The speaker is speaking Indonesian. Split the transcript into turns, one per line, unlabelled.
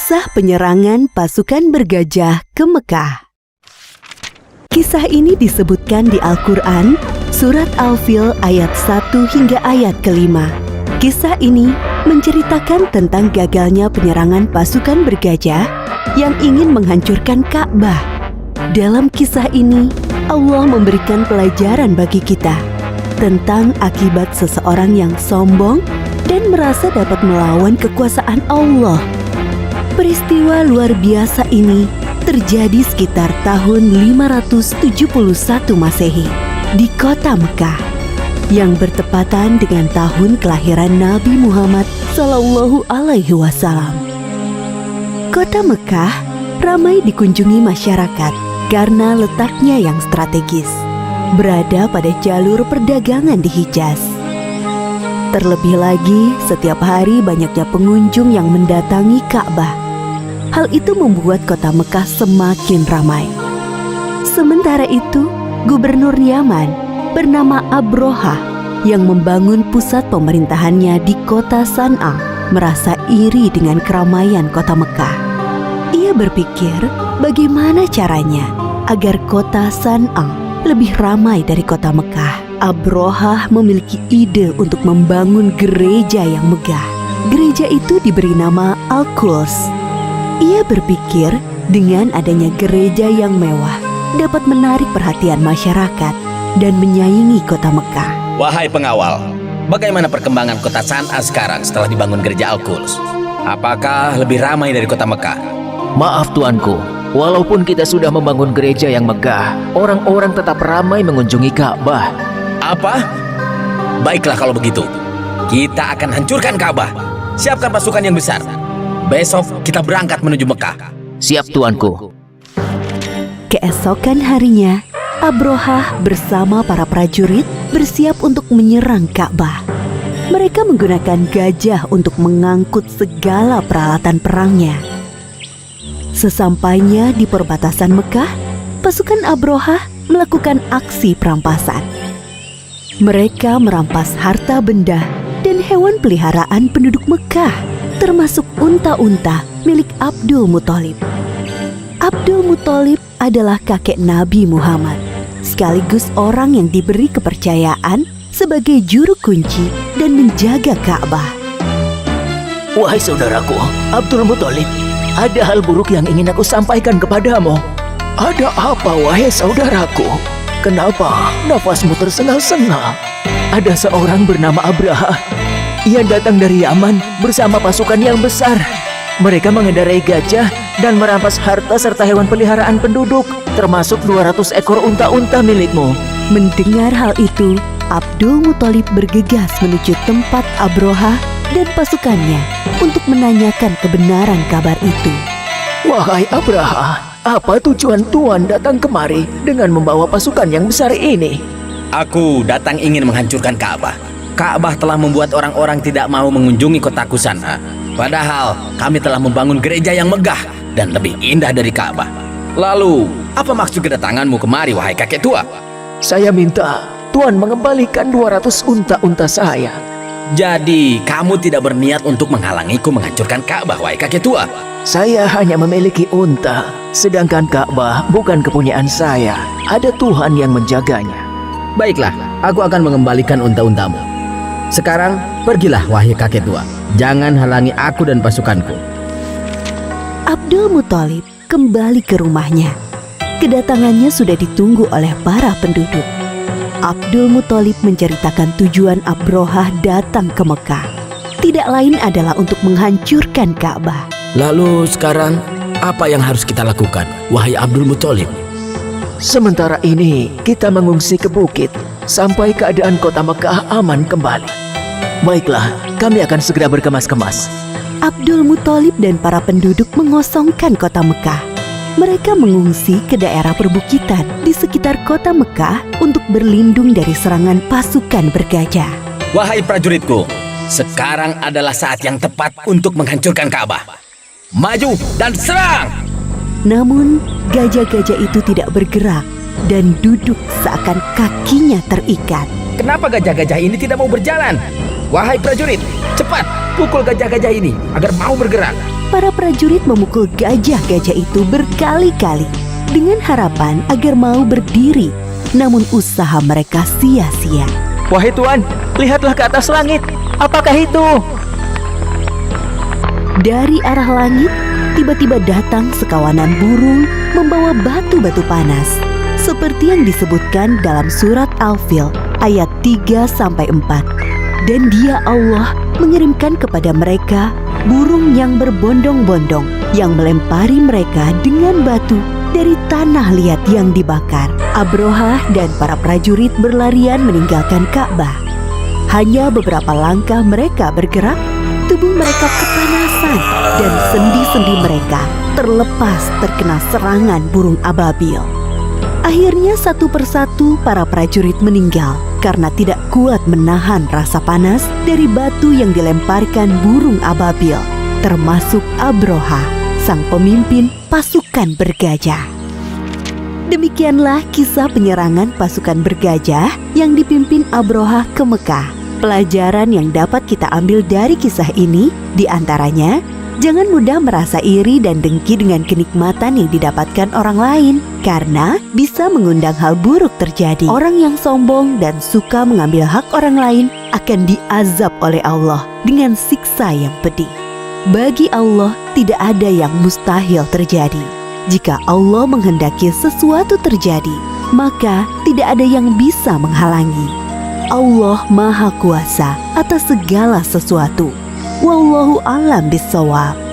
Kisah penyerangan pasukan bergajah ke Mekah. Kisah ini disebutkan di Al-Quran, Surat Al-Fil ayat 1 hingga ayat ke-5. Kisah ini menceritakan tentang gagalnya penyerangan pasukan bergajah yang ingin menghancurkan Ka'bah. Dalam kisah ini, Allah memberikan pelajaran bagi kita tentang akibat seseorang yang sombong dan merasa dapat melawan kekuasaan Allah. Peristiwa luar biasa ini terjadi sekitar tahun 571 Masehi di kota Mekah yang bertepatan dengan tahun kelahiran Nabi Muhammad SAW. Kota Mekah ramai dikunjungi masyarakat karena letaknya yang strategis, berada pada jalur perdagangan di Hijaz. Terlebih lagi, setiap hari banyaknya pengunjung yang mendatangi Ka'bah. Hal itu membuat kota Mekah semakin ramai. Sementara itu, Gubernur Yaman bernama Abrohah yang membangun pusat pemerintahannya di kota San'a merasa iri dengan keramaian kota Mekah. Ia berpikir bagaimana caranya agar kota San'a lebih ramai dari kota Mekah. Abrohah memiliki ide untuk membangun gereja yang megah. Gereja itu diberi nama Al-Quds. Ia berpikir dengan adanya gereja yang mewah dapat menarik perhatian masyarakat dan menyaingi kota Mekah.
Wahai pengawal, bagaimana perkembangan kota San'a sekarang setelah dibangun gereja Al-Quds? Apakah lebih ramai dari kota Mekah?
Maaf tuanku, walaupun kita sudah membangun gereja yang megah, orang-orang tetap ramai mengunjungi Ka'bah.
Apa? Baiklah kalau begitu, kita akan hancurkan Ka'bah. Siapkan pasukan yang besar. Besok kita berangkat menuju Mekah.
Siap tuanku.
Keesokan harinya, Abrohah bersama para prajurit bersiap untuk menyerang Ka'bah. Mereka menggunakan gajah untuk mengangkut segala peralatan perangnya. Sesampainya di perbatasan Mekah, pasukan Abrohah melakukan aksi perampasan. Mereka merampas harta benda dan hewan peliharaan penduduk Mekah, termasuk unta-unta milik Abdul Muthalib. Abdul Muthalib adalah kakek Nabi Muhammad, sekaligus orang yang diberi kepercayaan sebagai juru kunci dan menjaga Ka'bah.
Wahai saudaraku, Abdul Muthalib, ada hal buruk yang ingin aku sampaikan kepadamu. Ada apa, wahai saudaraku? Kenapa nafasmu tersengal-sengal? Ada seorang bernama Abraha. Ia datang dari Yaman bersama pasukan yang besar. Mereka mengendarai gajah dan merampas harta serta hewan peliharaan penduduk, termasuk 200 ekor unta-unta milikmu.
Mendengar hal itu, Abdul Muthalib bergegas menuju tempat Abrohah dan pasukannya untuk menanyakan kebenaran kabar itu.
Wahai Abraha, apa tujuan tuan datang kemari dengan membawa pasukan yang besar ini?
Aku datang ingin menghancurkan Ka'bah. Ka'bah telah membuat orang-orang tidak mau mengunjungi kotaku San'a. Padahal kami telah membangun gereja yang megah dan lebih indah dari Ka'bah. Lalu, apa maksud kedatanganmu kemari, wahai kakek tua?
Saya minta tuan mengembalikan 200 unta-unta saya.
Jadi, kamu tidak berniat untuk menghalangiku menghancurkan Ka'bah, wahai kakek tua?
Saya hanya memiliki unta, sedangkan Ka'bah bukan kepunyaan saya. Ada Tuhan yang menjaganya.
Baiklah, aku akan mengembalikan unta-untamu. Sekarang, pergilah wahai kakek tua. Jangan halangi aku dan pasukanku.
Abdul Muthalib kembali ke rumahnya. Kedatangannya sudah ditunggu oleh para penduduk. Abdul Muthalib menceritakan tujuan Abrohah datang ke Mekah. Tidak lain adalah untuk menghancurkan Ka'bah.
Lalu sekarang, apa yang harus kita lakukan, wahai Abdul Muthalib?
Sementara ini, kita mengungsi ke bukit sampai keadaan kota Mekah aman kembali. Baiklah, kami akan segera berkemas-kemas.
Abdul Muthalib dan para penduduk mengosongkan kota Mekah. Mereka mengungsi ke daerah perbukitan di sekitar kota Mekah untuk berlindung dari serangan pasukan bergajah.
Wahai prajuritku, sekarang adalah saat yang tepat untuk menghancurkan Ka'bah. Maju dan serang!
Namun, gajah-gajah itu tidak bergerak dan duduk seakan kakinya terikat.
Kenapa gajah-gajah ini tidak mau berjalan? Wahai prajurit, cepat pukul gajah-gajah ini agar mau bergerak.
para prajurit memukul gajah-gajah itu berkali-kali dengan harapan agar mau berdiri. Namun usaha mereka sia-sia.
Wahai Tuan, lihatlah ke atas langit. Apakah itu?
Dari arah langit, tiba-tiba datang sekawanan burung membawa batu-batu panas. Seperti yang disebutkan dalam surat Al-Fil ayat 3-4. Dan Dia Allah mengirimkan kepada mereka burung yang berbondong-bondong yang melempari mereka dengan batu dari tanah liat yang dibakar. Abrohah dan para prajurit berlarian meninggalkan Ka'bah. Hanya beberapa langkah mereka bergerak, tubuh mereka kepanasan dan sendi-sendi mereka terlepas terkena serangan burung ababil. Akhirnya satu persatu para prajurit meninggal karena tidak kuat menahan rasa panas dari batu yang dilemparkan burung ababil, termasuk Abrohah, sang pemimpin pasukan bergajah. Demikianlah kisah penyerangan pasukan bergajah yang dipimpin Abrohah ke Mekah. Pelajaran yang dapat kita ambil dari kisah ini diantaranya, jangan mudah merasa iri dan dengki dengan kenikmatan yang didapatkan orang lain, karena bisa mengundang hal buruk terjadi. Orang yang sombong dan suka mengambil hak orang lain akan diazab oleh Allah dengan siksa yang pedih. Bagi Allah tidak ada yang mustahil terjadi. Jika Allah menghendaki sesuatu terjadi, maka tidak ada yang bisa menghalangi. Allah Maha Kuasa atas segala sesuatu. Wallahu a'lam bishawab.